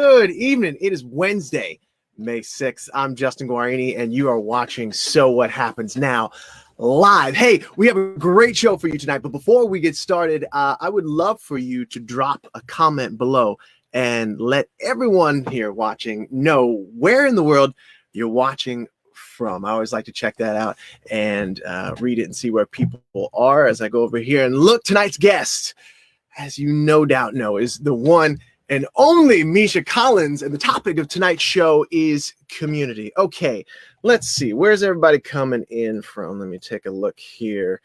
Good evening. It is Wednesday, May 6th. I'm Justin Guarini, and you are watching So What Happens Now live. Hey, we have a great show for you tonight, but before we get started, I would love for you to drop a comment below and let everyone here watching know where in the world you're watching from. I always like to check that out and read it and see where people are as I go over here and look. Tonight's guest, as you no doubt know, is the one and only Misha Collins, and the topic of tonight's show is community. Okay, let's see. Where's everybody coming in from? Let me take a look here.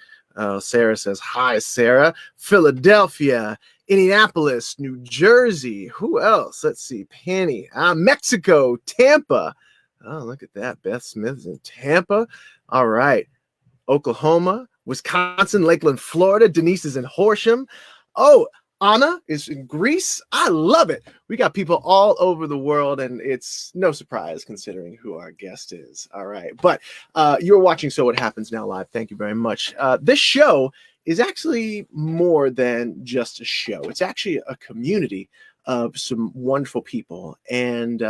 Sarah says, hi, Sarah. Philadelphia, Indianapolis, New Jersey. Who else? Let's see. Penny. Mexico, Tampa. Oh, look at that. Beth Smith is in Tampa. All right. Oklahoma, Wisconsin, Lakeland, Florida. Denise is in Horsham. Oh, Anna is in Greece. I love it. We got people all over the world, and it's no surprise considering who our guest is. All right. But you're watching So What Happens Now live. Thank you very much. This show is actually more than just a show. It's actually a community of some wonderful people. And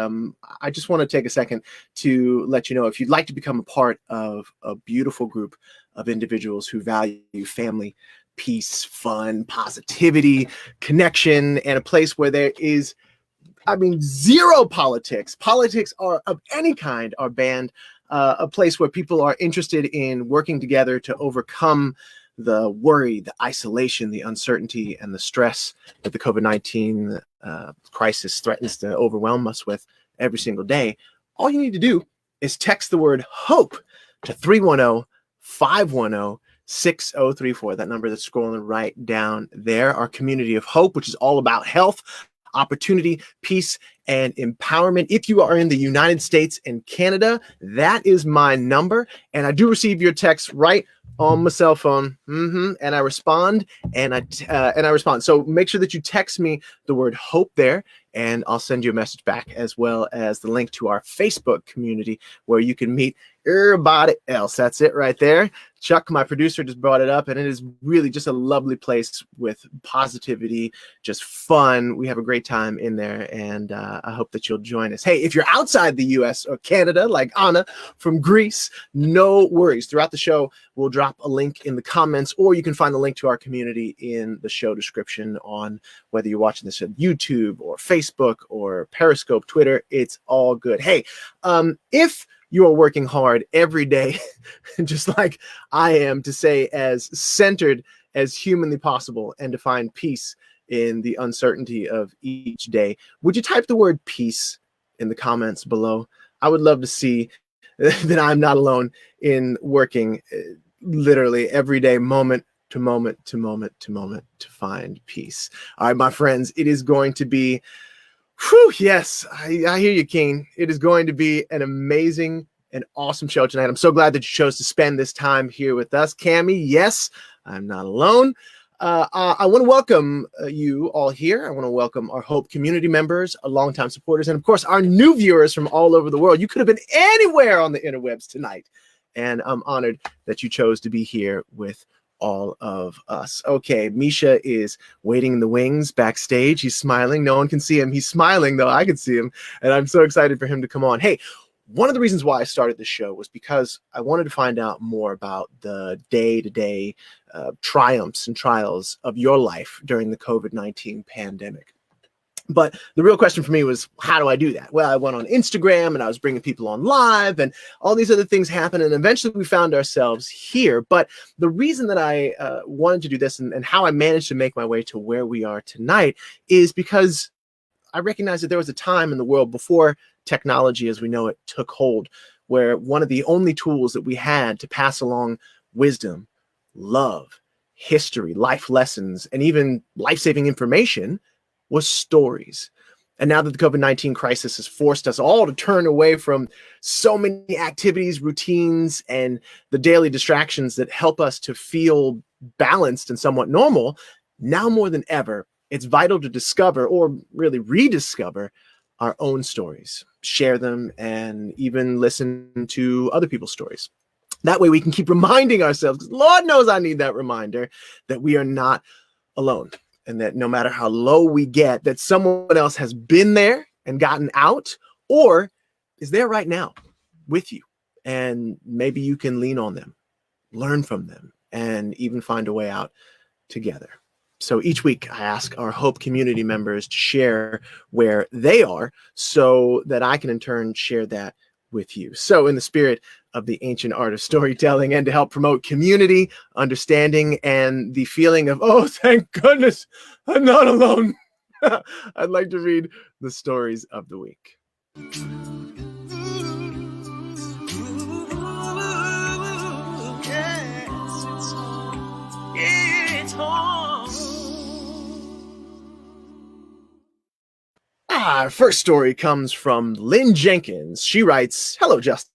I just want to take a second to let you know, if you'd like to become a part of a beautiful group of individuals who value family, peace, fun, positivity, connection, and a place where there is, zero politics. Politics are of any kind are banned. A place where people are interested in working together to overcome the worry, the isolation, the uncertainty, and the stress that the COVID-19 crisis threatens to overwhelm us with every single day. All you need to do is text the word HOPE to 310-510-6034. That number that's scrolling right down there. Our community of hope, which is all about health, opportunity, peace, and empowerment. If you are in the United States and Canada, that is my number. And I do receive your texts right on my cell phone. And I respond, and I respond. So make sure that you text me the word hope there, and I'll send you a message back, as well as the link to our Facebook community where you can meet everybody else. That's it right there. Chuck, my producer, just brought it up, and it is really just a lovely place with positivity, just fun. We have a great time in there, and I hope that you'll join us. Hey, if you're outside the US or Canada, like Anna from Greece, no worries. Throughout the show, we'll drop a link in the comments, or you can find the link to our community in the show description on whether you're watching this on YouTube or Facebook or Periscope, Twitter. It's all good. Hey, if you are working hard every day, just like I am, to stay as centered as humanly possible and to find peace in the uncertainty of each day, would you type the word peace in the comments below? I would love to see that I'm not alone in working literally every day, moment to moment to moment to moment, to find peace. All right, my friends, it is going to be, yes, I hear you, King. It is going to be an amazing and awesome show tonight. I'm so glad that you chose to spend this time here with us. Cammie, yes, I'm not alone. I want to welcome you all here. I want to welcome our Hope community members, our longtime supporters, and of course, our new viewers from all over the world. You could have been anywhere on the interwebs tonight, and I'm honored that you chose to be here with all of us. Okay, Misha is waiting in the wings backstage. He's smiling. No one can see him. He's smiling, though. I can see him, and I'm so excited for him to come on. Hey, one of the reasons why I started the show was because I wanted to find out more about the day-to-day triumphs and trials of your life during the COVID-19 pandemic. But the real question for me was, how do I do that? Well, I went on Instagram, and I was bringing people on live, and all these other things happened, and eventually we found ourselves here. But the reason that I wanted to do this, and how I managed to make my way to where we are tonight, is because I recognized that there was a time in the world before technology as we know it took hold, where one of the only tools that we had to pass along wisdom, love, history, life lessons, and even life-saving information was stories. And now that the COVID-19 crisis has forced us all to turn away from so many activities, routines, and the daily distractions that help us to feel balanced and somewhat normal, now more than ever, it's vital to discover, or really rediscover, our own stories, share them, and even listen to other people's stories. That way we can keep reminding ourselves, because Lord knows I need that reminder, that we are not alone, and that no matter how low we get, that someone else has been there and gotten out, or is there right now with you? And maybe you can lean on them, learn from them, and even find a way out together. So each week I ask our Hope community members to share where they are so that I can in turn share that with you. So in the spirit of the ancient art of storytelling, and to help promote community, understanding, and the feeling of, oh, thank goodness, I'm not alone, I'd like to read the stories of the week. It's home. First story comes from Lynn Jenkins. She writes, "Hello, Justin.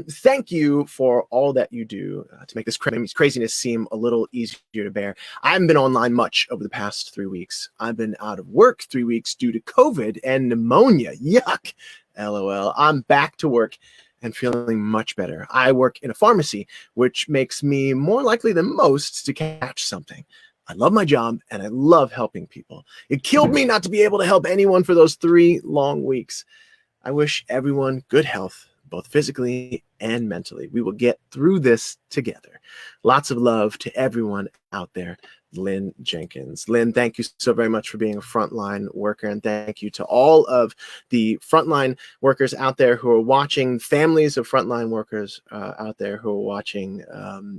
Thank you for all that you do to make this craziness seem a little easier to bear. I haven't been online much over the past 3 weeks. I've been out of work 3 weeks due to COVID and pneumonia. Yuck. LOL. I'm back to work and feeling much better. I work in a pharmacy, which makes me more likely than most to catch something. I love my job and I love helping people. It killed me not to be able to help anyone for those 3 long weeks. I wish everyone good health, both physically and mentally. We will get through this together. Lots of love to everyone out there." Lynn Jenkins. Lynn, thank you so very much for being a frontline worker, and thank you to all of the frontline workers out there who are watching, families of frontline workers out there who are watching.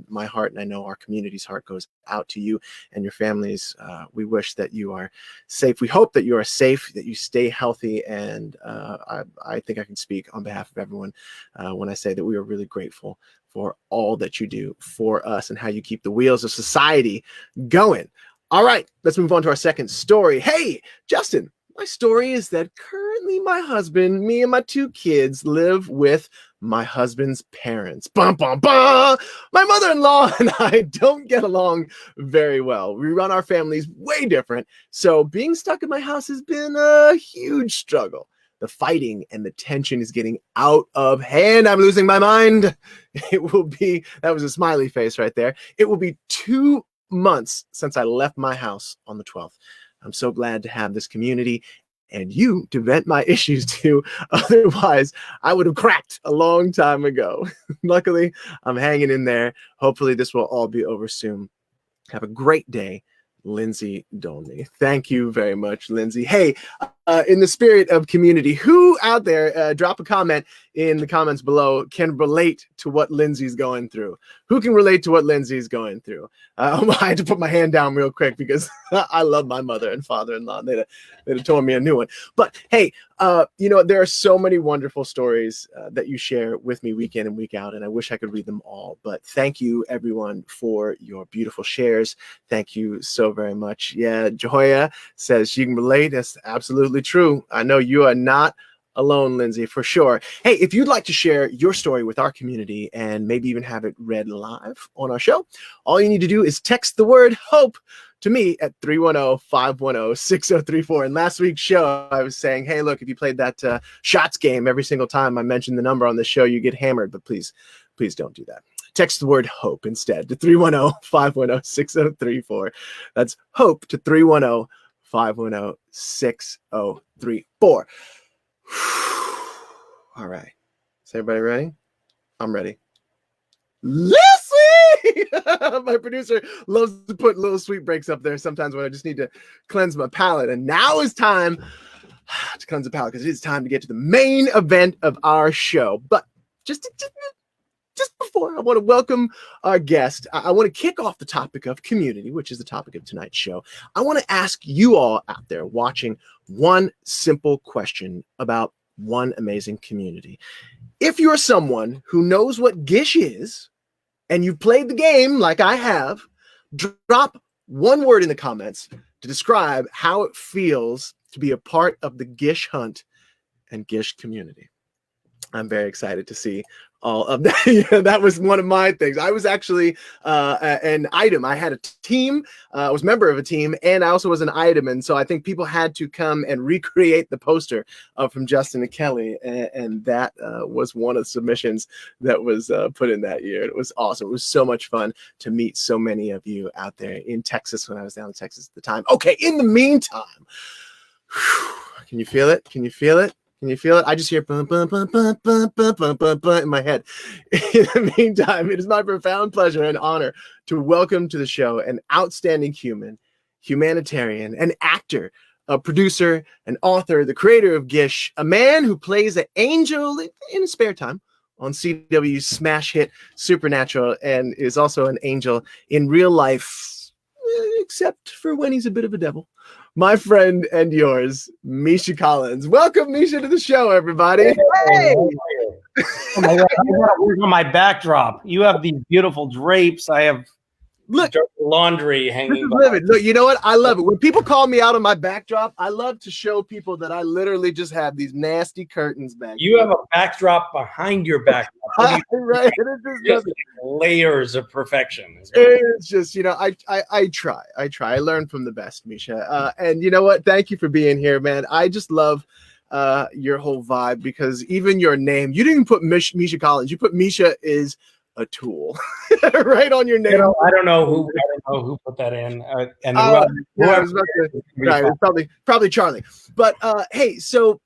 My heart, and I know our community's heart, goes out to you and your families. We wish that you are safe. We hope that you are safe, that you stay healthy, and I think I can speak on behalf of everyone when I say that we are really grateful for all that you do for us and how you keep the wheels of society going. All right, let's move on to our second story. Hey, Justin, my story is that currently my husband, me and my 2 kids live with my husband's parents. Bum, bum, bum. My mother-in-law and I don't get along very well. We run our families way different, so being stuck in my house has been a huge struggle. The fighting and the tension is getting out of hand. I'm losing my mind. It will be, that was a smiley face right there. It will be 2 months since I left my house on the 12th. I'm so glad to have this community and you to vent my issues to. Otherwise, I would have cracked a long time ago. Luckily, I'm hanging in there. Hopefully this will all be over soon. Have a great day. Lindsay Dolney. Thank you very much, Lindsay. Hey, in the spirit of community, who out there, drop a comment in the comments below, can relate to what Lindsay's going through? Who can relate to what Lindsay's going through? I had to put my hand down real quick because I love my mother and father-in-law. They'd have told me a new one. But hey, you know, there are so many wonderful stories that you share with me week in and week out, and I wish I could read them all. But thank you, everyone, for your beautiful shares. Thank you so very much. Yeah, Joya says she can relate. That's absolutely true. I know you are not alone, Lindsay, for sure. Hey, if you'd like to share your story with our community and maybe even have it read live on our show, all you need to do is text the word HOPE to me at 310-510-6034. In last week's show, I was saying, hey, look, if you played that shots game every single time I mentioned the number on the show, you get hammered. But please don't do that. Text the word HOPE instead to 310-510-6034. That's HOPE to 310-510-6034. All right. Is everybody ready? I'm ready. Leslie! My producer loves to put little sweet breaks up there sometimes when I just need to cleanse my palate. And now is time to cleanse the palate because it is time to get to the main event of our show. But just before I want to welcome our guest, I want to kick off the topic of community, which is the topic of tonight's show. I want to ask you all out there watching one simple question about one amazing community. If you're someone who knows what Gish is, and you've played the game like I have, drop one word in the comments to describe how it feels to be a part of the Gish hunt and Gish community. I'm very excited to see all of that. Yeah, that was one of my things. I was actually an item. I had a team. I was a member of a team, and I also was an item. And so I think people had to come and recreate the poster from Justin and Kelly. And that was one of the submissions that was put in that year. It was awesome. It was so much fun to meet so many of you out there in Texas when I was down in Texas at the time. Okay, in the meantime, Can you feel it? Can you feel it? Can you feel it? I just hear bum, bum, bum, bum, bum, bum, bum, bum, bum in my head. In the meantime, it is my profound pleasure and honor to welcome to the show an outstanding human, humanitarian, an actor, a producer, an author, the creator of Gish, a man who plays an angel in his spare time on CW's smash hit Supernatural, and is also an angel in real life, except for when he's a bit of a devil. My friend and yours, Misha Collins. Welcome, Misha, to the show, everybody. Hey! Oh my God, I gotta work on my backdrop. You have these beautiful drapes. I have laundry hanging by. Look, you know what? I love it. When people call me out on my backdrop, I love to show people that I literally just have these nasty curtains back. You have a backdrop behind your backdrop. Right. Just layers of perfection. It's just, I try. I learn from the best, Misha. And you know what? Thank you for being here, man. I just love your whole vibe, because even your name, you didn't put Misha Collins. You put Misha is a tool right on your name. I don't know who put that in. And it's probably Charlie. But hey, so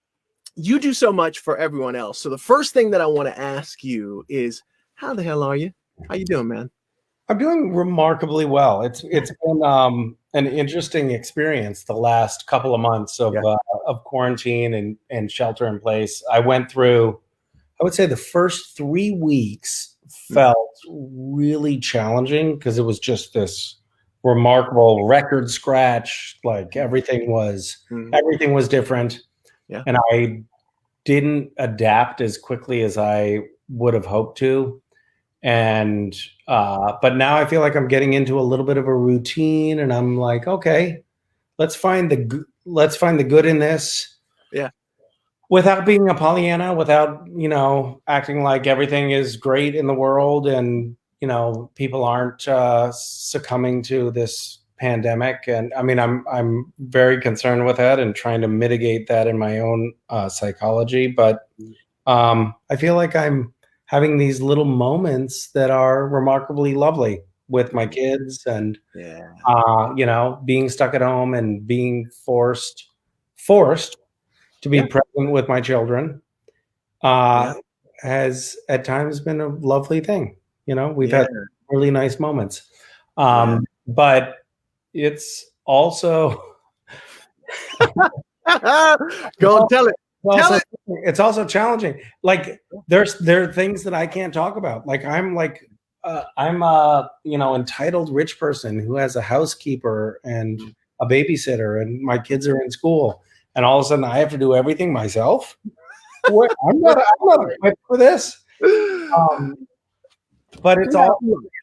you do so much for everyone else. So the first thing that I want to ask you is, how the hell are you? How you doing, man? I'm doing remarkably well. It's been an interesting experience the last couple of months of quarantine and shelter in place. I went through, I would say, the first 3 weeks felt really challenging, because it was just this remarkable record scratch. Like everything was different. Yeah. And I didn't adapt as quickly as I would have hoped to. And but now I feel like I'm getting into a little bit of a routine, and I'm like, okay, let's find the good in this. Yeah. Without being a Pollyanna, without, acting like everything is great in the world and, people aren't succumbing to this pandemic. And I mean, I'm very concerned with that and trying to mitigate that in my own psychology. But I feel like I'm having these little moments that are remarkably lovely with my kids, and, being stuck at home and being forced to be present with my children has at times been a lovely thing. We've had really nice moments. But it's also go and tell it. It's also challenging. Like there are things that I can't talk about. Like I'm a entitled rich person who has a housekeeper and a babysitter, and my kids are in school. And all of a sudden, I have to do everything myself. I'm not equipped for this. But it's all.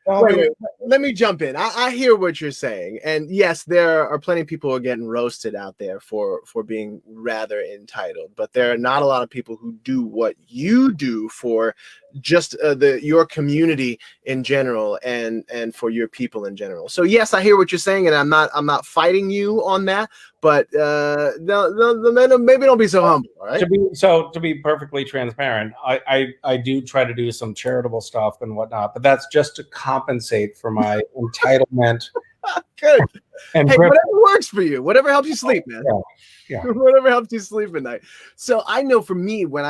Wait, let me jump in. I hear what you're saying, and yes, there are plenty of people who are getting roasted out there for being rather entitled. But there are not a lot of people who do what you do for just your community in general, and for your people in general. So yes, I hear what you're saying, and I'm not fighting you on that. But maybe don't be so humble. All right. To be perfectly transparent, I do try to do some charitable stuff and whatnot, but that's just to compensate for my entitlement. Good. And hey, whatever works for you, whatever helps you sleep, man. Yeah. Whatever helps you sleep at night. So I know for me, when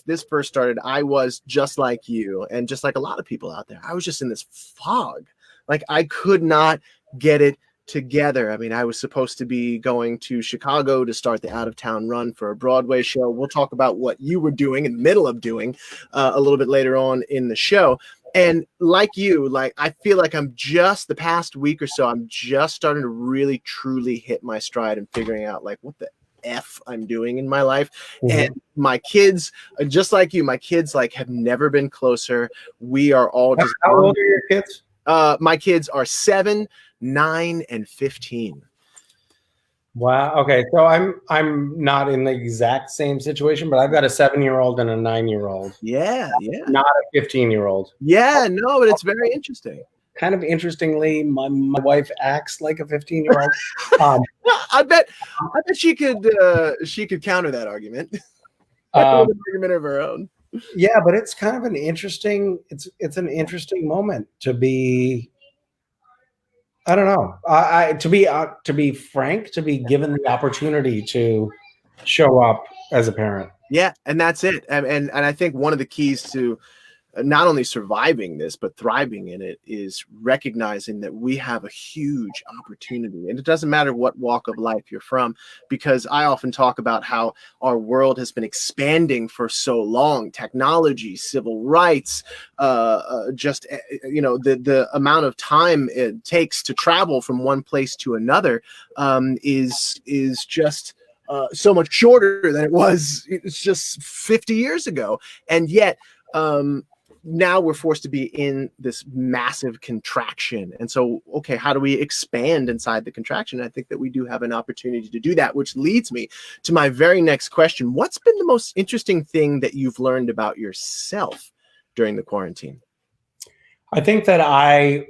this first started, I was just like you, and just like a lot of people out there, I was just in this fog. Like I could not get it together. I mean, I was supposed to be going to Chicago to start the out-of-town run for a Broadway show. We'll talk about what you were doing in the middle of doing a little bit later on in the show. And like you, I feel like I'm just the past week or so, I'm just starting to really truly hit my stride and figuring out what the F I'm doing in my life. Mm-hmm. And my kids, just like you, my kids have never been closer. We are all just. How old are your kids? My kids are 7, 9, and 15. Wow. Okay. So I'm not in the exact same situation, but I've got a 7-year-old and a 9-year-old. Yeah. Not a 15-year-old. Yeah. No, but it's very interesting. Kind of interestingly, my wife acts like a 15-year-old. I bet she could counter that argument. An argument of her own. Yeah, but it's kind of an interesting. It's an interesting moment to be. I don't know. To be frank, to be given the opportunity to show up as a parent. Yeah, and that's it. And I think one of the keys to not only surviving this but thriving in it is recognizing that we have a huge opportunity, and it doesn't matter what walk of life you're from, because I often talk about how our world has been expanding for so long. Technology, civil rights, just the amount of time it takes to travel from one place to another is just so much shorter than it was. It's just 50 years ago, and yet now we're forced to be in this massive contraction. And so, okay, how do we expand inside the contraction? I think that we do have an opportunity to do that, which leads me to my very next question. What's been the most interesting thing that you've learned about yourself during the quarantine? I think that I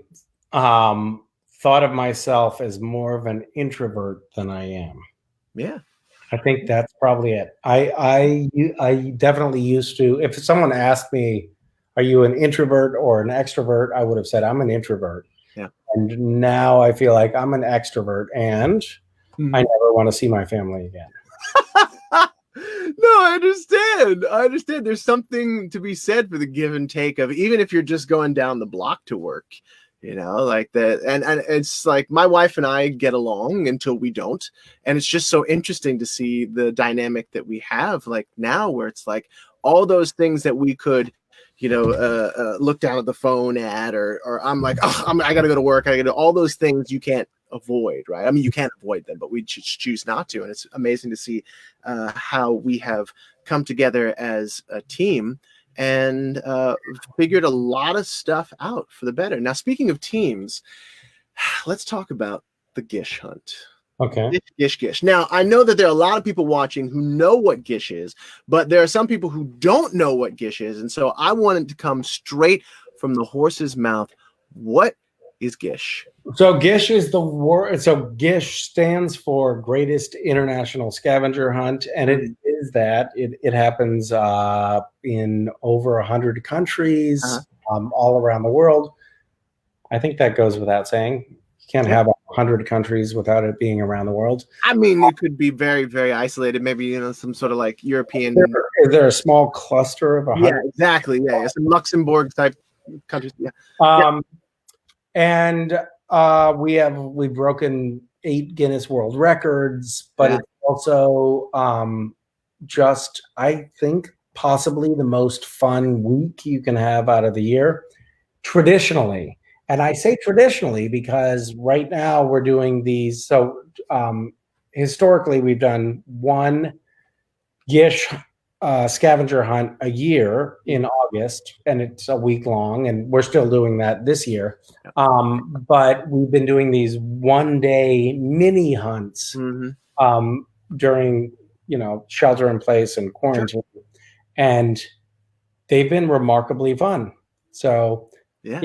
thought of myself as more of an introvert than I am. Yeah. I think that's probably it. I definitely used to, if someone asked me, are you an introvert or an extrovert? I would have said I'm an introvert. Yeah. And now I feel like I'm an extrovert, and I never want to see my family again. No, I understand. There's something to be said for the give and take of, even if you're just going down the block to work, like that. And it's like my wife and I get along until we don't. And it's just so interesting to see the dynamic that we have like now, where it's like all those things that we could look down at the phone at, or I'm like, oh, I got to go to work. I got to do all those things you can't avoid, right? I mean, you can't avoid them, but we just choose not to. And it's amazing to see how we have come together as a team and figured a lot of stuff out for the better. Now, speaking of teams, let's talk about the Gish hunt. Okay. Gish. Now, I know that there are a lot of people watching who know what Gish is, but there are some people who don't know what Gish is. And so I wanted to come straight from the horse's mouth. What is Gish? So Gish is the word. So Gish stands for Greatest International Scavenger Hunt, and it is that. It happens in over 100 countries all around the world. I think that goes without saying. You can't have 100 countries without it being around the world. I mean, it could be very, very isolated. Maybe, some sort of like European. Is there a small cluster of 100? Yeah, exactly. Yeah, some Luxembourg type countries. Yeah. And we've broken 8 Guinness World Records, but it's also just, I think, possibly the most fun week you can have out of the year traditionally. And I say traditionally because right now we're doing these. So historically, we've done one Gish scavenger hunt a year in August, and it's a week long, and we're still doing that this year. But we've been doing these one-day mini hunts during, shelter in place and quarantine, and they've been remarkably fun. So it's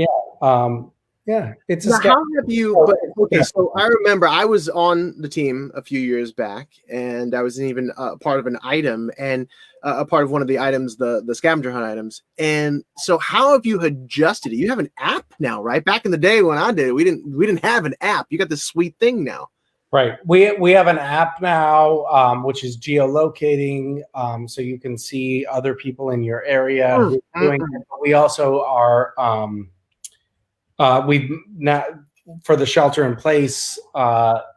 now, how have you? But okay, so I remember I was on the team a few years back, and I was even part of an item, and a part of one of the items, the scavenger hunt items. And so, how have you adjusted it? You have an app now, right? Back in the day when I did it, we didn't have an app. You got this sweet thing now. Right. We have an app now, which is geolocating, so you can see other people in your area who are doing it. We also are. We've not, for the shelter in place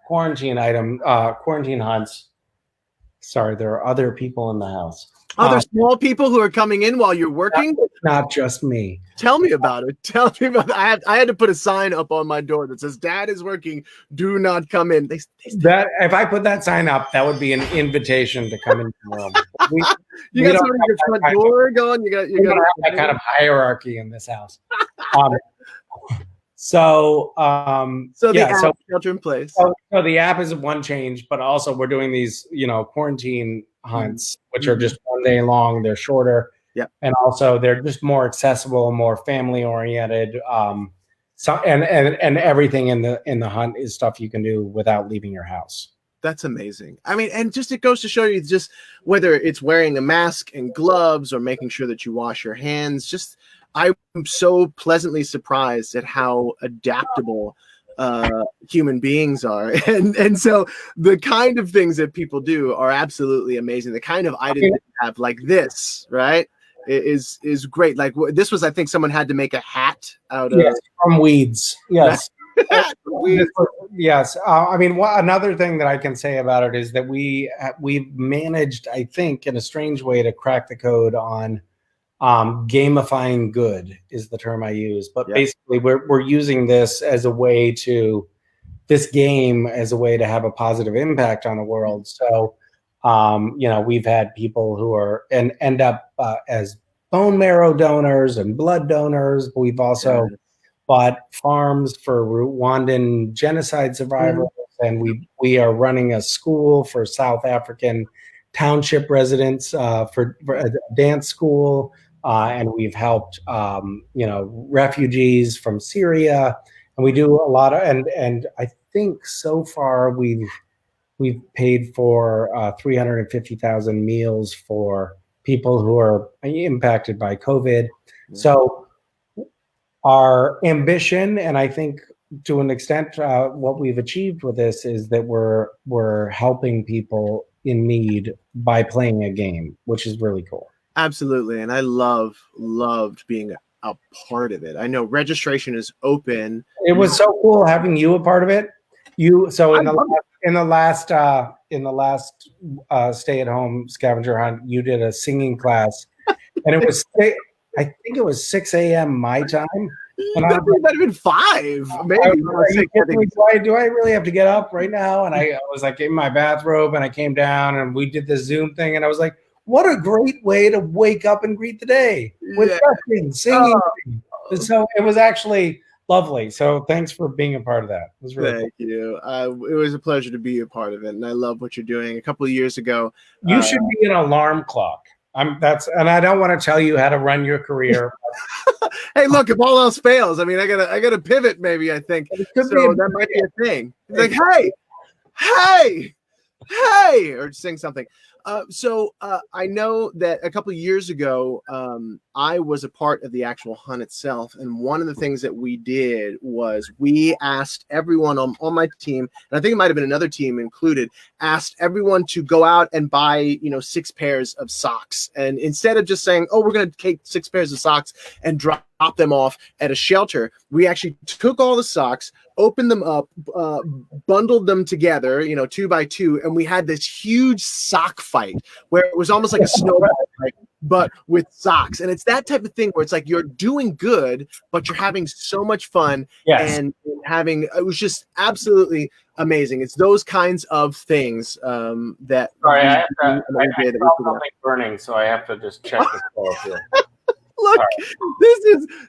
quarantine hunts. Sorry, there are other people in the house. Other small people who are coming in while you're working? Not just me. Tell me about it. I had to put a sign up on my door that says "Dad is working. Do not come in." That if I put that sign up, that would be an invitation to come into the room. You got somebody at your front door going. You got that kind of hierarchy in this house. So the app, shelter in place. So the app is one change, but also we're doing these, quarantine hunts, which are just one day long. They're shorter, and also they're just more accessible, more family oriented. So and everything in the hunt is stuff you can do without leaving your house. That's amazing. I mean, and just it goes to show you, just whether it's wearing a mask and gloves or making sure that you wash your hands, I'm so pleasantly surprised at how adaptable human beings are, and so the kind of things that people do are absolutely amazing. The kind of items that you have like this, right, is great. Like this was, I think, someone had to make a hat out of from weeds. Yes. Weeds. Yes. I mean, another thing that I can say about it is that we've managed, I think, in a strange way, to crack the code on gamifying good is the term I use. But basically, we're using this as a way to have a positive impact on the world. So, we've had people who are and end up as bone marrow donors and blood donors. But we've also bought farms for Rwandan genocide survivors, and we are running a school for South African township residents for a dance school, and we've helped refugees from Syria, and we do a lot of and I think so far we've paid for 350,000 meals for people who are impacted by COVID. So our ambition, and I think to an extent what we've achieved with this, is that we're helping people in need by playing a game, which is really cool. Absolutely. And I loved being a part of it. I know registration is open. It was so cool having you a part of it. In the last stay-at-home scavenger hunt, you did a singing class, and it was I think it was 6 a.m. my time. And I might have been 5, maybe. Do I really have to get up right now? And I was like in my bathrobe, and I came down, and we did the Zoom thing, and I was like, what a great way to wake up and greet the day with singing. So it was actually lovely. So thanks for being a part of that. It was really Thank you. It was a pleasure to be a part of it, and I love what you're doing. A couple of years ago, you should be an alarm clock. And I don't want to tell you how to run your career. Hey, look, if all else fails, I mean, I gotta pivot. Maybe I think so. That might be a thing. It's like, hey, or sing something. So I know that a couple of years ago, I was a part of the actual hunt itself. And one of the things that we did was we asked everyone on my team, and I think it might have been another team included, asked everyone to go out and buy, 6 pairs of socks. And instead of just saying, oh, we're going to take 6 pairs of socks and drop them off at a shelter, we actually took all the socks, opened them up, bundled them together, 2 by 2, and we had this huge sock fight where it was almost like a snowball fight, but with socks. And it's that type of thing where it's like you're doing good, but you're having so much fun. And it was just absolutely amazing. It's those kinds of things that. Sorry, I felt something burning, so I have to just check this off here. Look,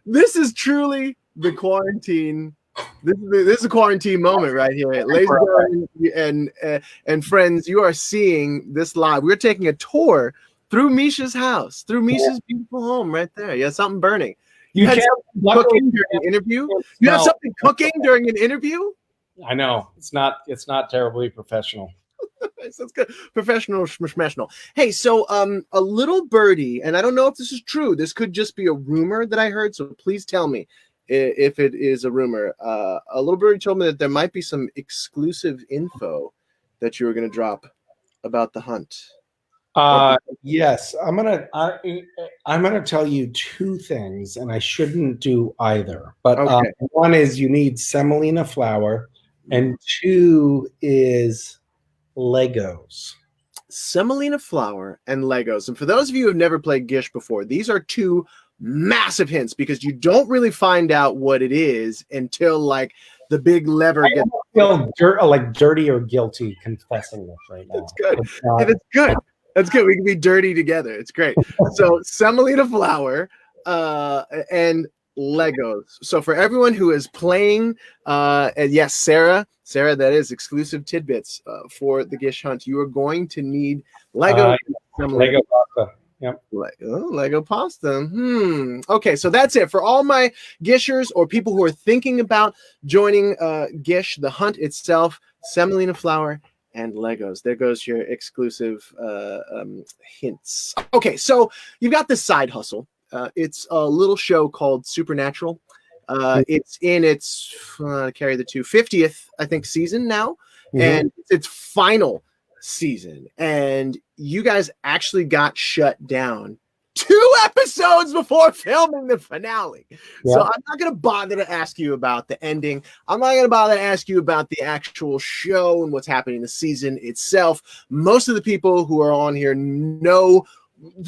this is truly the quarantine. This is a quarantine moment right here, ladies and friends. You are seeing this live. We're taking a tour through Misha's house, through Misha's beautiful home, right there. You had something burning. You had something cooking during an interview. You had something cooking during an interview. I know it's not terribly professional. That's good. Professional. Hey, so a little birdie, and I don't know if this is true. This could just be a rumor that I heard. So please tell me if it is a rumor. A little birdie told me that there might be some exclusive info that you were going to drop about the hunt. Yes, I'm gonna tell you 2 things, and I shouldn't do either. But okay. One is you need semolina flour, and 2 is Legos. Semolina flour and Legos. And for those of you who have never played Gish before, these are 2 massive hints because you don't really find out what it is until like the big lever gets. I feel dirty or guilty confessing this right now. That's good. That's good. That's good. We can be dirty together. It's great. So semolina flour and Legos. So for everyone who is playing, and yes, Sarah, that is exclusive tidbits for the Gish hunt. You are going to need Lego. Lego pasta. Yep. Lego pasta. Okay, so that's it for all my Gishers or people who are thinking about joining Gish, the hunt itself, semolina flour and Legos. There goes your exclusive hints. Okay, so you've got this side hustle. It's a little show called Supernatural. It's in its carry the 50th, I think, season now, and its final season. And you guys actually got shut down 2 episodes before filming the finale. So I'm not going to bother to ask you about the ending. I'm not going to bother to ask you about the actual show and what's happening in the season itself. Most of the people who are on here know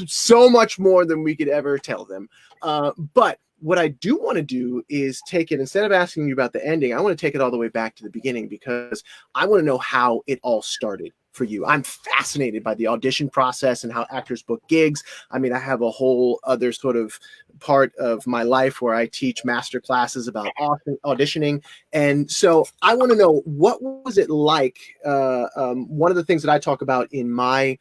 so much more than we could ever tell them. But what I do want to do is take it, instead of asking you about the ending, I want to take it all the way back to the beginning, because I want to know how it all started for you. I'm fascinated by the audition process and how actors book gigs. I mean, I have a whole other sort of part of my life where I teach master classes about auditioning. And so I want to know, what was it like? One of the things that I talk about in my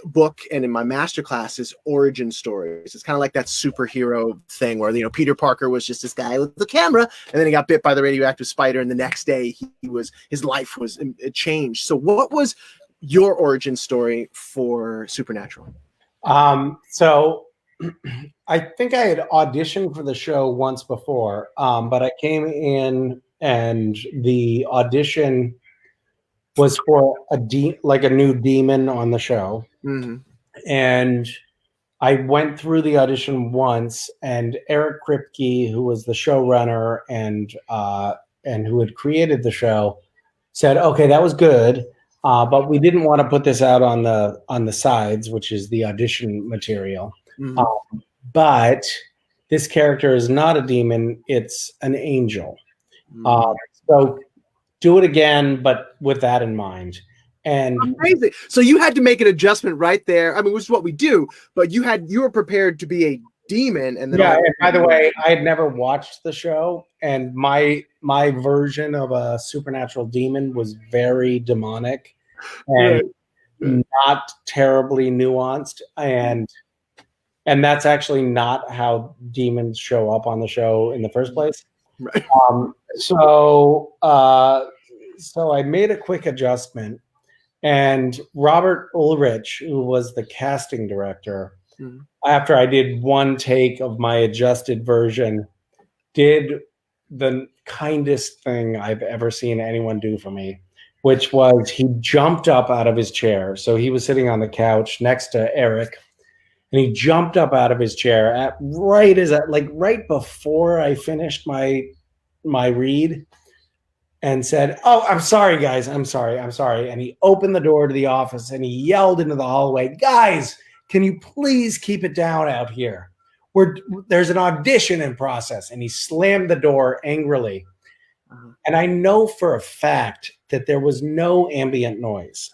book and in my master class is origin stories. It's kind of like that superhero thing where, you know, Peter Parker was just this guy with the camera, and then he got bit by the radioactive spider, and the next day his life was changed. So what was your origin story for Supernatural? So I think I had auditioned for the show once before, but I came in and the audition was for a new demon on the show. And I went through the audition once, and Eric Kripke, who was the showrunner and who had created the show, said, "Okay, that was good, but we didn't want to put this out on the sides, which is the audition material. But this character is not a demon; it's an angel. So do it again, but with that in mind." And amazing. So you had to make an adjustment right there. I mean, which is what we do, but you were prepared to be a demon, and then and by the way, I had never watched the show, and my version of a supernatural demon was very demonic and not terribly nuanced, and that's actually not how demons show up on the show in the first place. Right. So I made a quick adjustment. And Robert Ulrich, who was the casting director, after I did one take of my adjusted version, did the kindest thing I've ever seen anyone do for me, which was he jumped up out of his chair. So he was sitting on the couch next to Eric, and he jumped up out of his chair right before I finished my read, and said, "Oh, I'm sorry, guys. I'm sorry. And he opened the door to the office and he yelled into the hallway, "Guys, can you please keep it down out here? There's an audition in process." And he slammed the door angrily. And I know for a fact that there was no ambient noise.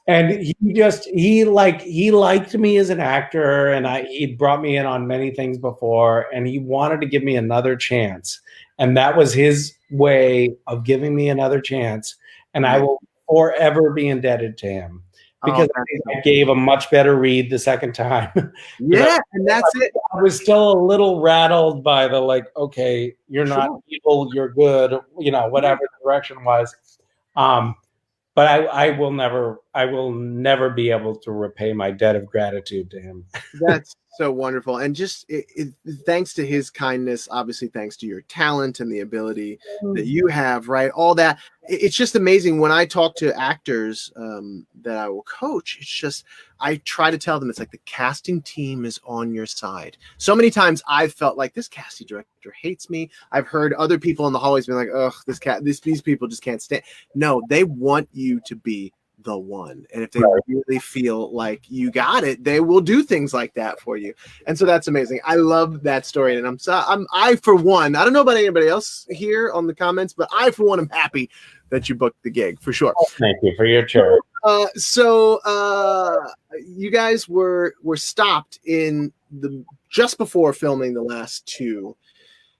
And he liked me as an actor, and he'd brought me in on many things before, and he wanted to give me another chance. And that was his way of giving me another chance. And I will forever be indebted to him, because I gave a much better read the second time. Yeah, and that's it. I was still a little rattled by the okay, you're not evil, you're good, whatever the direction was. But I will never be able to repay my debt of gratitude to him. That's so wonderful. And just thanks to his kindness, obviously thanks to your talent and the ability that you have, right? All that. It's just amazing. When I talk to actors that I will coach, it's just, I try to tell them, it's like the casting team is on your side. So many times I've felt like this casting director hates me. I've heard other people in the hallways be like, "Ugh, these people just can't stand." No, they want you to be the one. And if they really feel like you got it, they will do things like that for you. And so that's amazing. I love that story. And I for one, I don't know about anybody else here on the comments, but I for one am happy that you booked the gig, for sure. Thank you for your chair. So you guys were stopped just before filming the last 2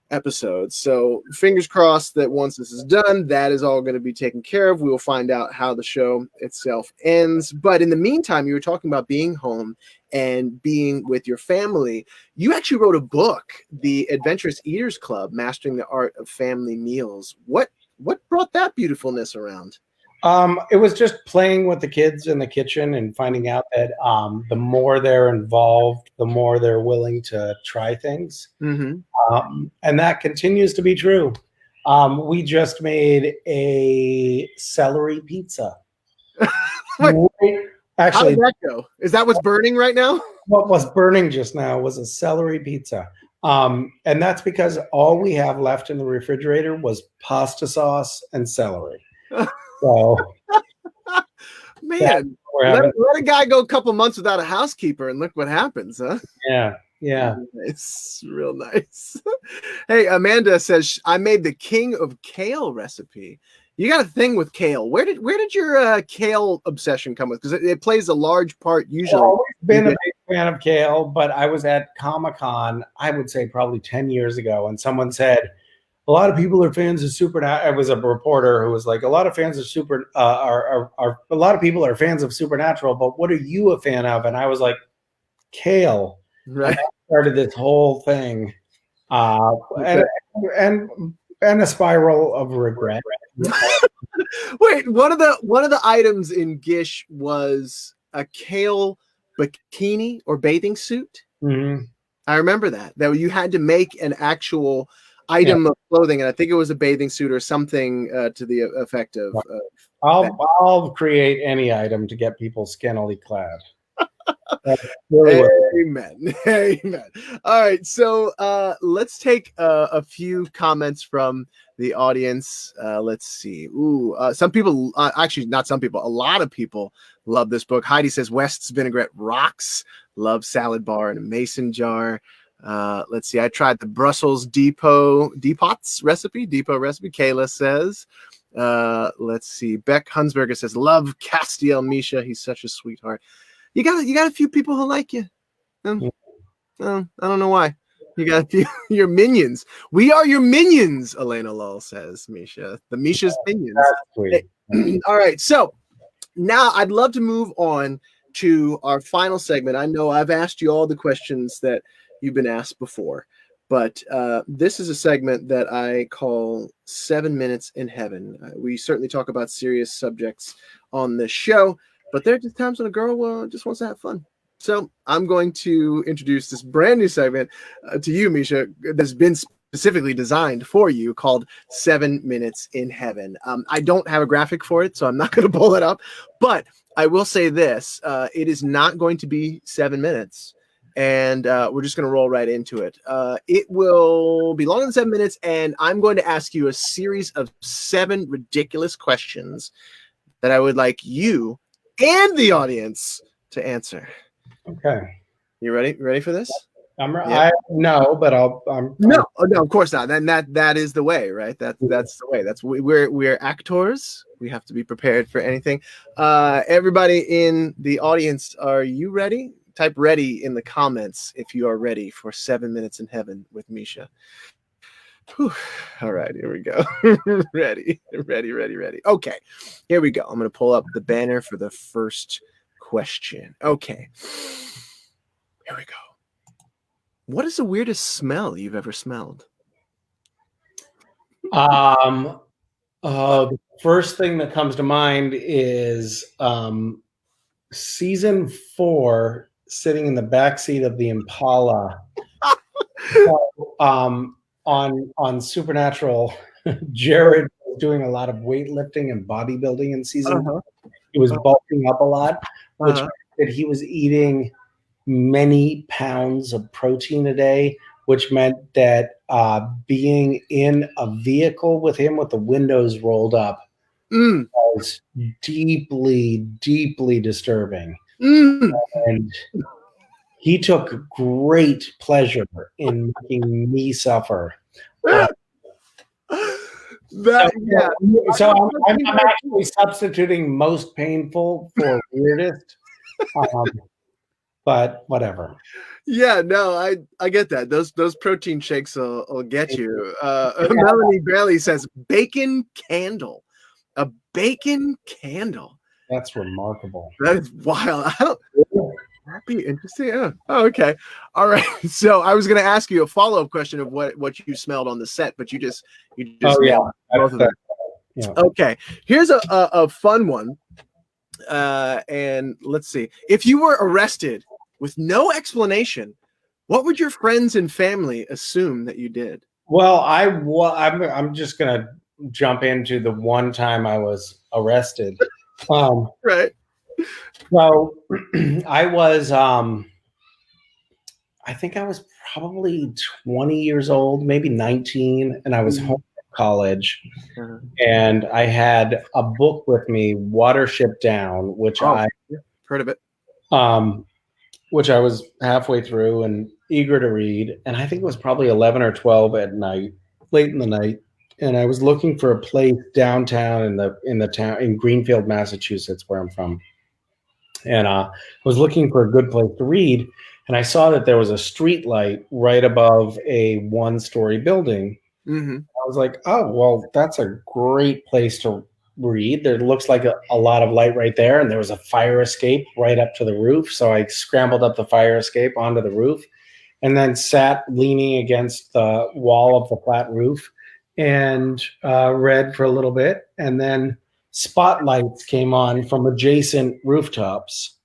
episodes. So fingers crossed that once this is done, that is all going to be taken care of. We will find out how the show itself ends. But in the meantime, you were talking about being home and being with your family. You actually wrote a book, The Adventurous Eaters Club, Mastering the Art of Family Meals. What brought that beautifulness around? It was just playing with the kids in the kitchen and finding out that the more they're involved, the more they're willing to try things. And that continues to be true. We just made a celery pizza. How did that go? Is that what's burning right now? What was burning just now was a celery pizza. And that's because all we have left in the refrigerator was pasta sauce and celery. So, man, let a guy go a couple months without a housekeeper and look what happens, huh? Yeah. It's real nice. Hey, Amanda says, I made the king of kale recipe. You got a thing with kale. Where did your kale obsession come with? Because it plays a large part usually. I've always been a big fan of kale, but I was at Comic-Con, I would say probably 10 years ago, and someone said, a lot of people are fans of Supernatural. I was a reporter who was like, a lot of fans of a lot of people are fans of Supernatural, but what are you a fan of? And I was like, kale. Right. And that started this whole thing, and a spiral of regret. Wait, one of the items in Gish was a kale bikini or bathing suit. I remember that you had to make an actual item of clothing, and I think it was a bathing suit or something to the effect of. I'll create any item to get people scantily clad. Amen. Amen. All right, so let's take a few comments from the audience. Let's see. Some people, actually not some people, a lot of people love this book. Heidi says West's vinaigrette rocks. Love salad bar and a mason jar. Let's see. I tried the Brussels depot recipe. Kayla says. Let's see. Beck Hunsberger says love Castiel Misha. He's such a sweetheart. You got a few people who like you. I don't know why. You got a few your minions. We are your minions, Elena Lull says, Misha. The Misha's minions. Hey, all right. So now I'd love to move on to our final segment. I know I've asked you all the questions that you've been asked before, but this is a segment that I call 7 Minutes in Heaven. We certainly talk about serious subjects on this show, but there are just times when a girl just wants to have fun. So I'm going to introduce this brand new segment to you, Misha, that's been specifically designed for you called 7 Minutes in Heaven. I don't have a graphic for it, so I'm not going to pull it up, but I will say this. It is not going to be 7 minutes, and we're just going to roll right into it. It will be longer than 7 minutes, and I'm going to ask you a series of 7 ridiculous questions that I would like you and the audience to answer. Okay. You ready for this? No, but no, of course not. Then that is the way, right? That's the way. We're actors. We have to be prepared for anything. Everybody in the audience, are you ready? Type ready in the comments if you are ready for 7 Minutes in Heaven with Misha. Whew. All right, here we go. ready. Okay, here we go. I'm going to pull up the banner for the first question. Okay, here we go. What is the weirdest smell you've ever smelled? The first thing that comes to mind is season 4, sitting in the back seat of the Impala. On Supernatural, Jared was doing a lot of weightlifting and bodybuilding in season 4. He was bulking up a lot, which meant that he was eating many pounds of protein a day, which meant that being in a vehicle with him with the windows rolled up was deeply, deeply disturbing. And he took great pleasure in making me suffer. So I'm actually substituting most painful for weirdest. But whatever. Yeah, no, I get that. Those protein shakes will get you. Melanie Bailey says bacon candle. A bacon candle. That's remarkable. That is wild. That'd be interesting. Yeah. Oh, okay. All right. So I was going to ask you a follow-up question of what you smelled on the set, but you just both of them. Yeah. Okay, here's a fun one. And let's see. If you were arrested with no explanation, what would your friends and family assume that you did? Well, I'm just gonna jump into the one time I was arrested. Right. So I was I think I was probably 20 years old, maybe 19, and I was home from college. Uh-huh. And I had a book with me, Watership Down, Heard of it. which I was halfway through and eager to read. And I think it was probably 11 or 12 at night, late in the night. And I was looking for a place downtown in the town in Greenfield, Massachusetts, where I'm from. And I was looking for a good place to read. And I saw that there was a street light right above a one-story building. Mm-hmm. I was like, oh, well, that's a great place to read. There looks like a lot of light right there. And there was a fire escape right up to the roof. So I scrambled up the fire escape onto the roof and then sat leaning against the wall of the flat roof and read for a little bit. And then spotlights came on from adjacent rooftops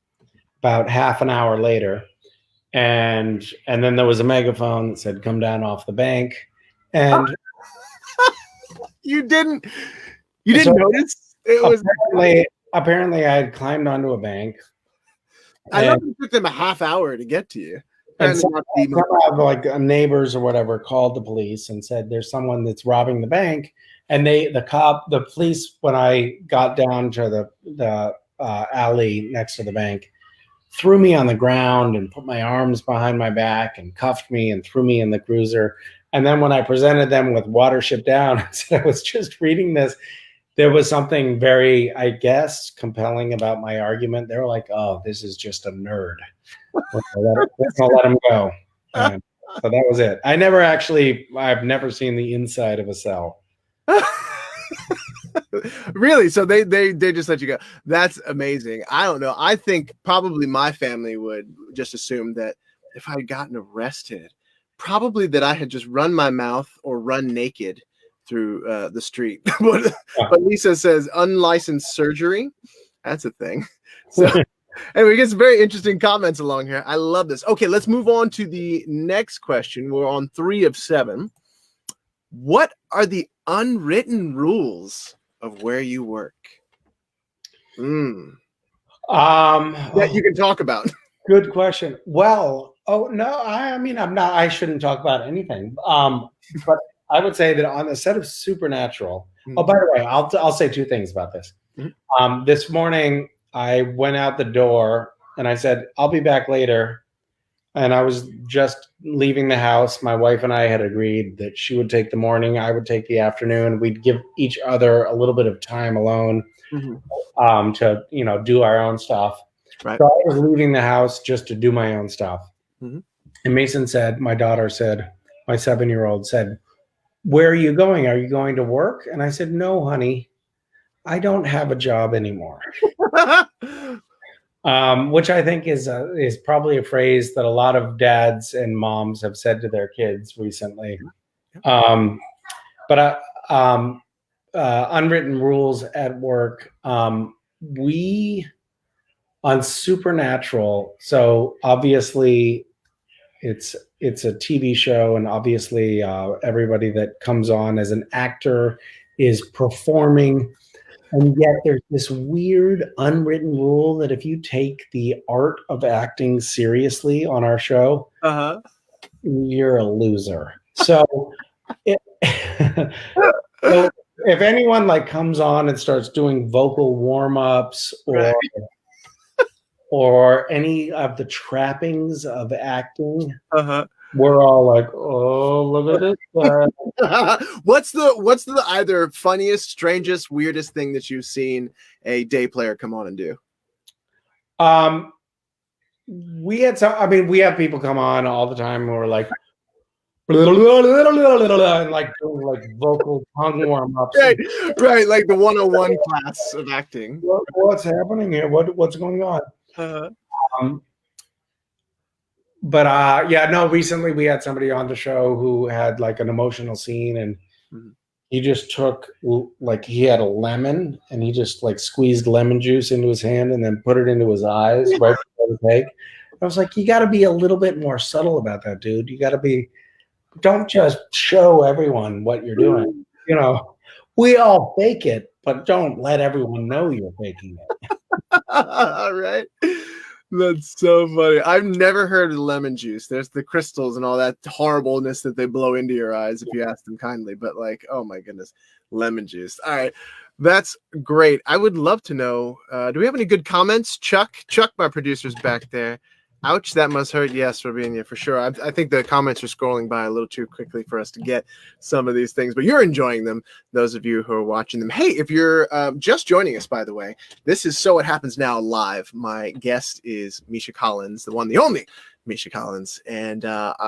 about half an hour later. And then there was a megaphone that said, come down off the bank. And you didn't notice? It was apparently I had climbed onto a bank. I know it took them a half hour to get to you. And somehow, like neighbors or whatever called the police and said there's someone that's robbing the bank. And the police, when I got down to the alley next to the bank, threw me on the ground and put my arms behind my back and cuffed me and threw me in the cruiser. And then when I presented them with Watership Down, I said I was just reading this, there was something very, I guess, compelling about my argument. They were like, oh, this is just a nerd. I'll let him go. And so that was it. I've never seen the inside of a cell. Really? So they just let you go. That's amazing. I don't know. I think probably my family would just assume that if I had gotten arrested, probably that I had just run my mouth or run naked through the street. But Lisa says unlicensed surgery. That's a thing. So anyway, we get some very interesting comments along here. I love this. Okay, let's move on to the next question. We're on 3 of 7. What are the unwritten rules of where you work? That you can talk about. Good question. Well, I shouldn't talk about anything. But I would say that on the set of Supernatural. Oh, by the way, I'll say 2 things about this. This morning I went out the door and I said, I'll be back later. And I was just leaving the house. My wife and I had agreed that she would take the morning, I would take the afternoon. We'd give each other a little bit of time alone to, do our own stuff. Right. So I was leaving the house just to do my own stuff. And Mason said, my 7-year-old said, where are you going? Are you going to work? And I said, no, honey, I don't have a job anymore. Which I think is probably a phrase that a lot of dads and moms have said to their kids recently. But unwritten rules at work. We on Supernatural. So obviously, it's a TV show, and obviously everybody that comes on as an actor is performing. And yet there's this weird unwritten rule that if you take the art of acting seriously on our show, you're a loser. So, if anyone comes on and starts doing vocal warm-ups or any of the trappings of acting, we're all like, oh, look at this. What's the either funniest, strangest, weirdest thing that you've seen a day player come on and do? We have people come on all the time who are like, and doing vocal tongue warm-ups. Right, like the 101 class of acting. What's happening here? What's going on? But recently we had somebody on the show who had an emotional scene, and he just took, like, he had a lemon and he just like squeezed lemon juice into his hand and then put it into his eyes right before the take. I was like, you got to be a little bit more subtle about that, dude. You got to be, don't just show everyone what you're doing. You know, we all fake it, but don't let everyone know you're faking it. All right. That's so funny. I've never heard of lemon juice. There's the crystals and all that horribleness that they blow into your eyes if you ask them kindly. But like, oh my goodness, lemon juice. All right. That's great. I would love to know, do we have any good comments? Chuck, my producer's back there. Ouch, that must hurt. Yes, Ravinia, for sure. I think the comments are scrolling by a little too quickly for us to get some of these things, but you're enjoying them, those of you who are watching them. Hey, if you're just joining us, by the way, this is So What Happens Now live. My guest is Misha Collins, the one, the only Misha Collins, and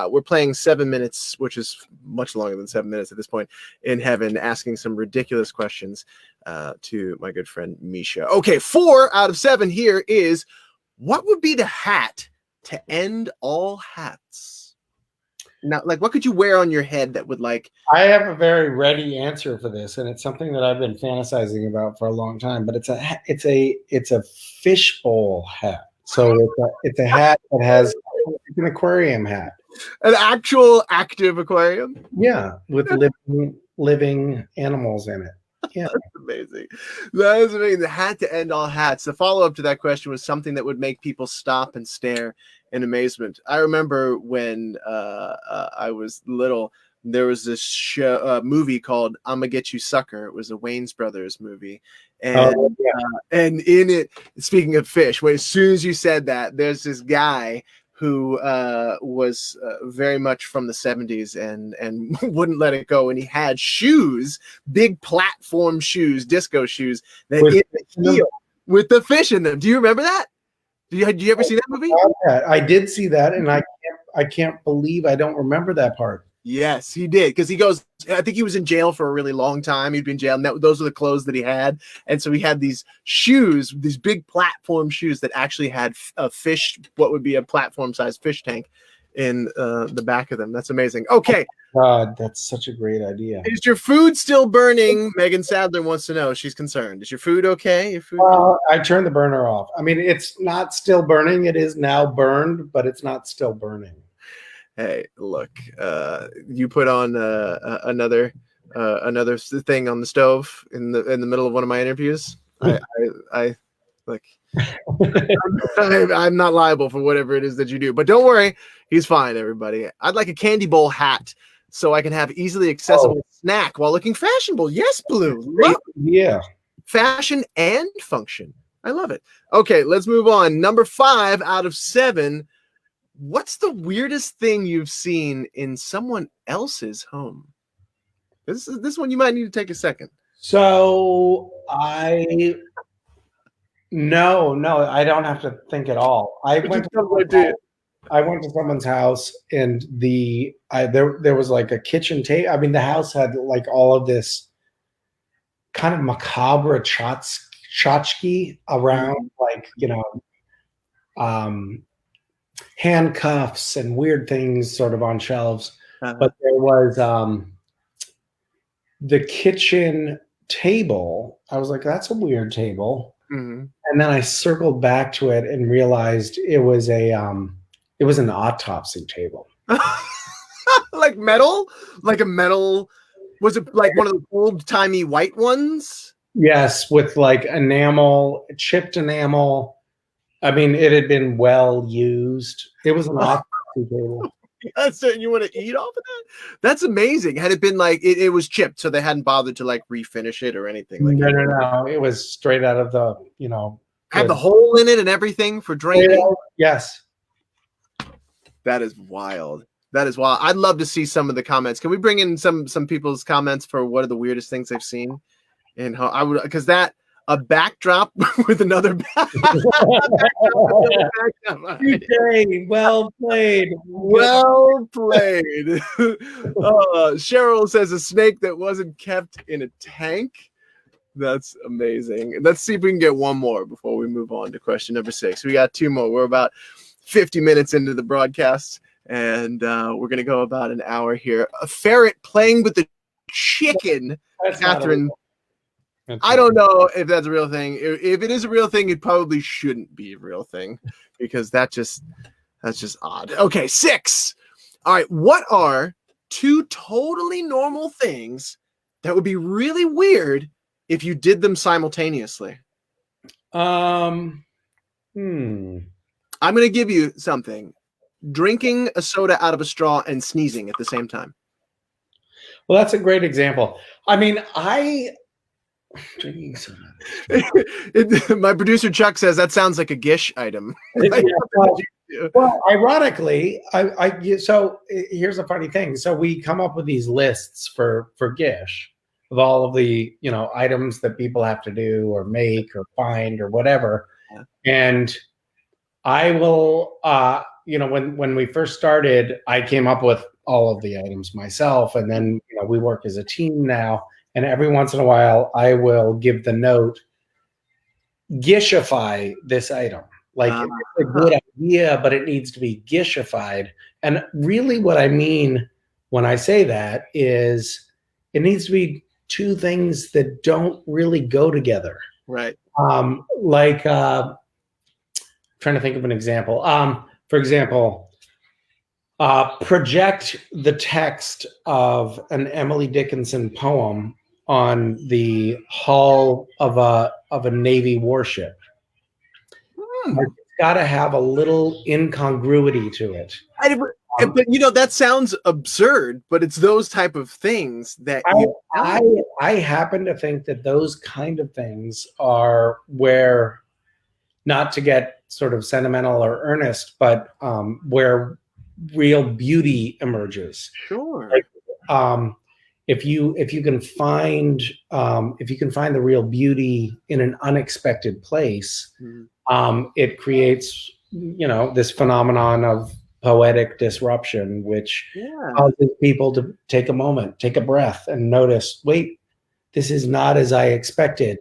we're playing 7 minutes, which is much longer than 7 minutes at this point, in heaven, asking some ridiculous questions to my good friend Misha. Okay, 4 out of 7 here is, what would be the hat to end all hats? Now, like, what could you wear on your head that would, like... I have a very ready answer for this, and it's something that I've been fantasizing about for a long time. But it's a fishbowl hat. So it's a hat that has, it's an aquarium hat, an actual active aquarium. Yeah, with living animals in it. Yeah, that's amazing. That is amazing. The hat to end all hats. The follow-up to that question was something that would make people stop and stare in amazement. I remember when I was little, there was this movie called "I'ma Get You, Sucker." It was a Wayans Brothers movie, and and in it, speaking of fish, as soon as you said that, there's this guy who was very much from the 70s and wouldn't let it go. And he had shoes, big platform shoes, disco shoes, that in the heel with the fish in them. Do you remember that? Did you ever see that movie? I did see that, and I can't believe I don't remember that part. Yes, he did, because he goes, I think he was in jail for a really long time. He'd been in jail, and those are the clothes that he had. And so he had these shoes, these big platform shoes that actually had a fish, what would be a platform-sized fish tank in the back of them. That's amazing. Okay. God, that's such a great idea. Is your food still burning? Megan Sadler wants to know. She's concerned. Is your food okay? Your food? I turned the burner off. I mean, it's not still burning. It is now burned, but it's not still burning. Hey, look, you put on another thing on the stove in the middle of one of my interviews. I look, I'm not liable for whatever it is that you do, but don't worry, he's fine. Everybody, I'd like a candy bowl hat so I can have easily accessible snack while looking fashionable. Yes, Blue. Yeah, fashion and function. I love it. Okay, let's move on. Number 5 out of 7. What's the weirdest thing you've seen in someone else's home? This one you might need to take a second. So I don't have to think at all. I went to someone's house, and there was like a kitchen table. I mean, the house had like all of this kind of macabre tchotchke around, like, you know, handcuffs and weird things sort of on shelves. But there was the kitchen table. I was like, that's a weird table. Mm-hmm. And then I circled back to it and realized it was an autopsy table. Like metal? Like a metal? Was it like one of the old-timey white ones? Yes, with like enamel, chipped enamel. I mean, it had been well used. It was an autopsy table. That's it. You want to eat off of that? That's amazing. Had it been like it was chipped, so they hadn't bothered to like refinish it or anything? Like no. It was straight out of the, you know, had the hole in it and everything for draining. Yes. That is wild. That is wild. I'd love to see some of the comments. Can we bring in some people's comments for what are the weirdest things they've seen? And how I would, because that. A backdrop with another backdrop. Okay, well played. Well played. Cheryl says a snake that wasn't kept in a tank. That's amazing. Let's see if we can get one more before we move on to question number 6. We got 2 more. We're about 50 minutes into the broadcast, and we're going to go about an hour here. A ferret playing with the chicken, That's Catherine. That's I don't know if that's a real thing. If it is a real thing, it probably shouldn't be a real thing because that's just odd. Okay, 6. All right, what are 2 totally normal things that would be really weird if you did them simultaneously? Hmm. I'm going to give you something. Drinking a soda out of a straw and sneezing at the same time. Well, that's a great example. I mean, drinking soda. My producer Chuck says that sounds like a Gish item. Well, ironically, so here's a funny thing. So we come up with these lists for Gish of all of the items that people have to do or make or find or whatever, and I will when we first started, I came up with all of the items myself, and then we work as a team now. And every once in a while, I will give the note, gishify this item. Like it's a good idea, but it needs to be gishified. And really what I mean when I say that is it needs to be 2 things that don't really go together. Right. Trying to think of an example. For example, project the text of an Emily Dickinson poem on the hull of a Navy warship. It's got to have a little incongruity to it. But that sounds absurd, but it's those type of things that I happen to think that those kind of things are where, not to get sort of sentimental or earnest, but where real beauty emerges. Sure. Like, if you can find the real beauty in an unexpected place, it creates this phenomenon of poetic disruption, which causes people to take a moment, take a breath, and notice, wait, this is not as I expected,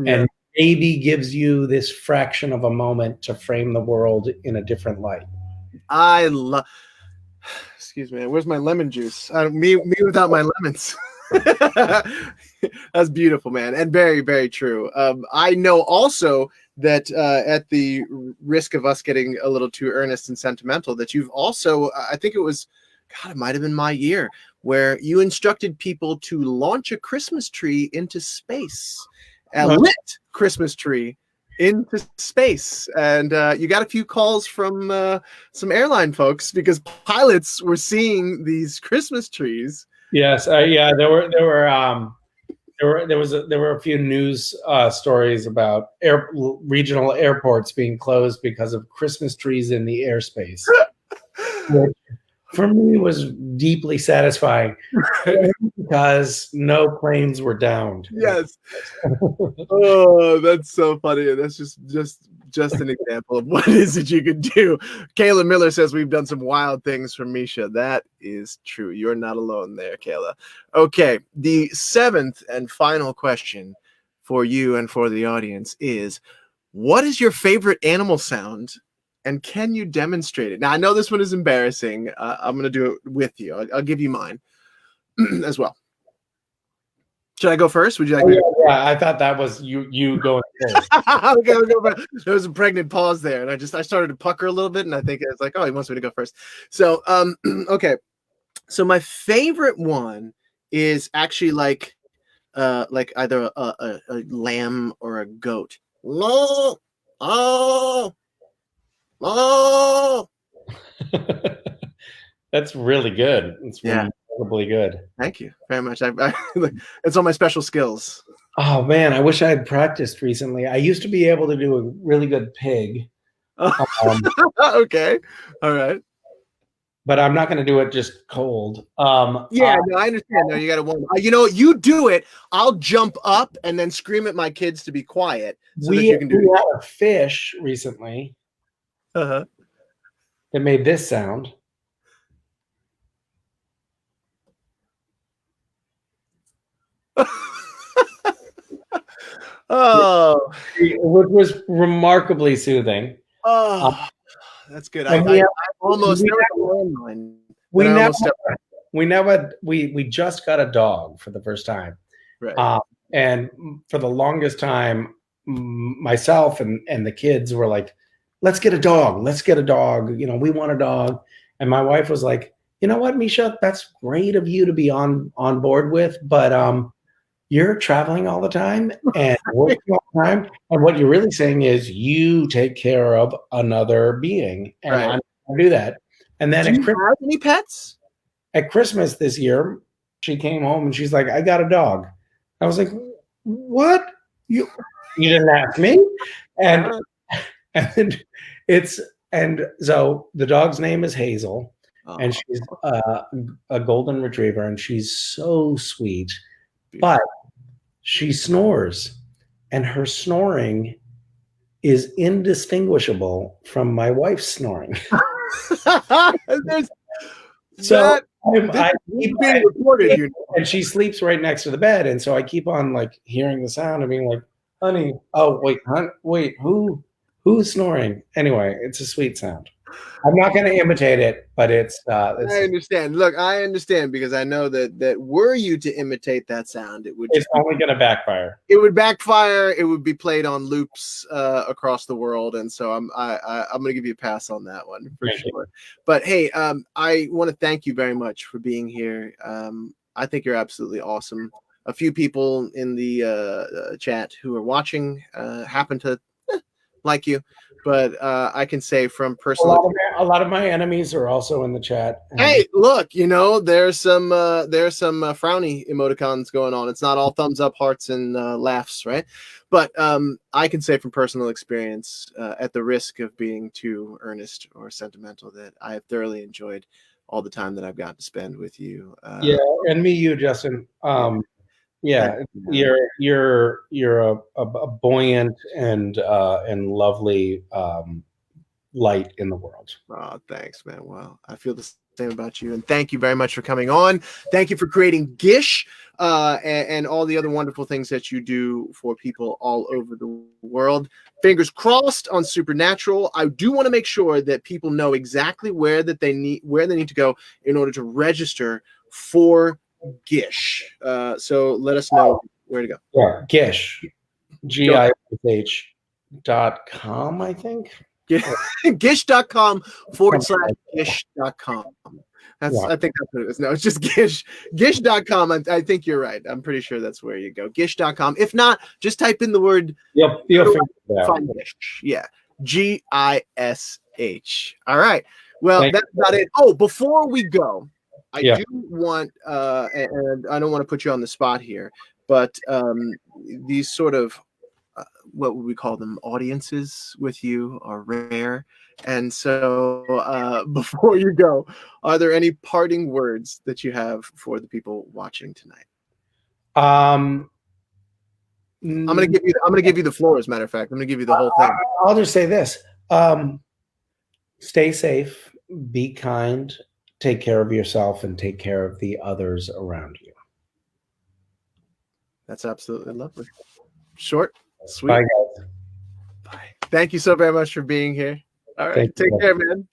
and maybe gives you this fraction of a moment to frame the world in a different light. I love. Excuse me. Where's my lemon juice? Me without my lemons. That's beautiful, man, and very, very true. I know also that at the risk of us getting a little too earnest and sentimental, that you've also, I think it was, God, it might have been my year, where you instructed people to launch a Christmas tree into space, a lit Christmas tree into space, and you got a few calls from some airline folks because pilots were seeing these Christmas trees. Yes, there were a few news stories about regional airports being closed because of Christmas trees in the airspace, which for me was deeply satisfying because no planes were downed. Yes. Oh, that's so funny. That's just an example of what is it you can do. Kayla Miller says we've done some wild things for Misha. That is true. You're not alone there, Kayla. Okay, the 7th and final question for you and for the audience is, what is your favorite animal sound, and can you demonstrate it? Now, I know this one is embarrassing. I'm going to do it with you. I'll give you mine as well. Should I go first? Would you like me? Yeah, I thought that was you going first. Okay, I'll go back. There was a pregnant pause there, and I started to pucker a little bit, and I think it's like, oh, he wants me to go first. So, okay. So my favorite one is actually like either a lamb or a goat. Oh, oh, oh. That's really good. It's remarkably good. Thank you very much. It's on my special skills. Oh man, I wish I had practiced recently. I used to be able to do a really good pig. Okay, all right. But I'm not going to do it just cold. No, I understand. No, you got to warm. You do it. I'll jump up and then scream at my kids to be quiet. So we that you can do had a fish recently that made this sound. Oh, which was remarkably soothing. Oh, that's good. I almost. we just got a dog for the first time. Right. And for the longest time, myself and the kids were like, let's get a dog. Let's get a dog. You know, we want a dog. And my wife was like, you know what, Misha, that's great of you to be on board with, but you're traveling all the time and working all the time. And what you're really saying is you take care of another being. And Right. I'm going to do that. And then Do you have any pets? at Christmas this year, she came home and she's like, I got a dog. I was like, what? You didn't ask me? And and so the dog's name is Hazel, and she's a golden retriever, and she's so sweet. But she snores, and her snoring is indistinguishable from my wife's snoring. So I keep being recorded, and she sleeps right next to the bed, and so I keep on like hearing the sound and being like, "Honey, oh wait, who's snoring?" Anyway, it's a sweet sound. I'm not going to imitate it, but it's I understand. Look, I understand because I know that were you to imitate that sound, it's only going to backfire. It would backfire. It would be played on loops across the world, and so I'm going to give you a pass on that one for sure. But hey, I want to thank you very much for being here. I think you're absolutely awesome. A few people in the chat who are watching happen to like you. But I can say from personal, a lot of my enemies are also in the chat. Hey, look, you know, there's some frowny emoticons going on. It's not all thumbs up, hearts, and laughs, right? But I can say from personal experience, at the risk of being too earnest or sentimental, that I have thoroughly enjoyed all the time that I've got to spend with you. Yeah, and you, Justin. Yeah, you're a buoyant and lovely light in the world. Oh, thanks, man. Well, I feel the same about you, and thank you very much for coming on. Thank you for creating Gish and all the other wonderful things that you do for people all over the world. Fingers crossed on Supernatural. I do want to make sure that people know exactly where they need to go in order to register for Gish. So let us know where to go. Yeah, Gish, GISH.com, I think. Gish.com/Gish.com. I think that's what it is. No, it's just Gish. Gish.com. I think you're right. I'm pretty sure that's where you go. Gish.com. If not, just type in the word. Yep. Find Gish. Yeah. GISH. All right. Well, that's about it. Oh, before we go, I do want, and I don't want to put you on the spot here, but these sort of, what would we call them, audiences with you are rare. And so before you go, are there any parting words that you have for the people watching tonight? I'm gonna give you the floor, as a matter of fact. I'm gonna give you the whole thing. I'll just say this. Stay safe, be kind, take care of yourself, and take care of the others around you. That's absolutely lovely. Short, sweet. Bye, guys. Bye. Thank you so very much for being here. All right. Take care, man.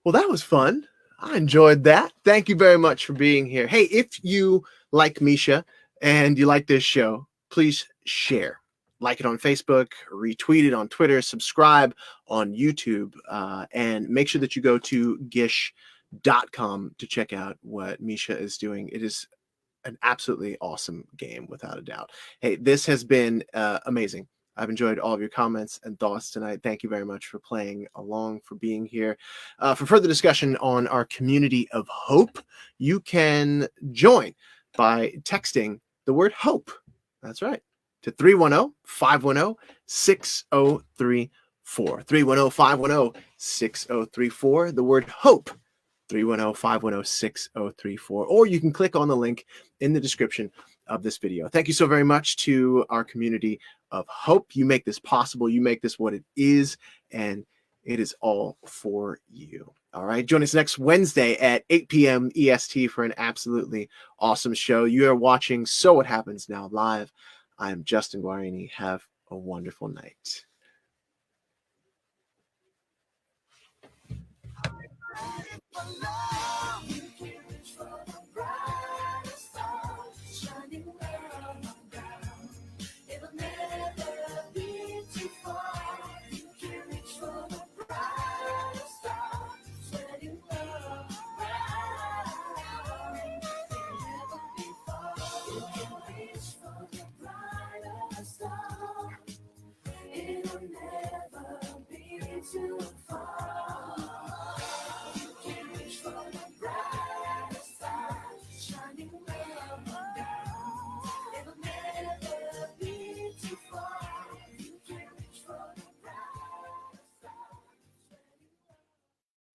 Well, that was fun. I enjoyed that. Thank you very much for being here. Hey, if you like Misha and you like this show, please share. Like it on Facebook, retweet it on Twitter, subscribe on YouTube, and make sure that you go to gish.com to check out what Misha is doing. It is an absolutely awesome game, without a doubt. Hey, this has been amazing. I've enjoyed all of your comments and thoughts tonight. Thank you very much for playing along, for being here. For further discussion on our community of hope, you can join by texting the word hope. That's right. To 310-510-6034. 310-510-6034. The word hope. 310-510-6034. Or you can click on the link in the description of this video. Thank you so very much to our community of hope. You make this possible. You make this what it is, and it is all for you. All right. Join us next Wednesday at 8 p.m. EST for an absolutely awesome show. You are watching So What Happens Now live. I am Justin Guarini. Have a wonderful night.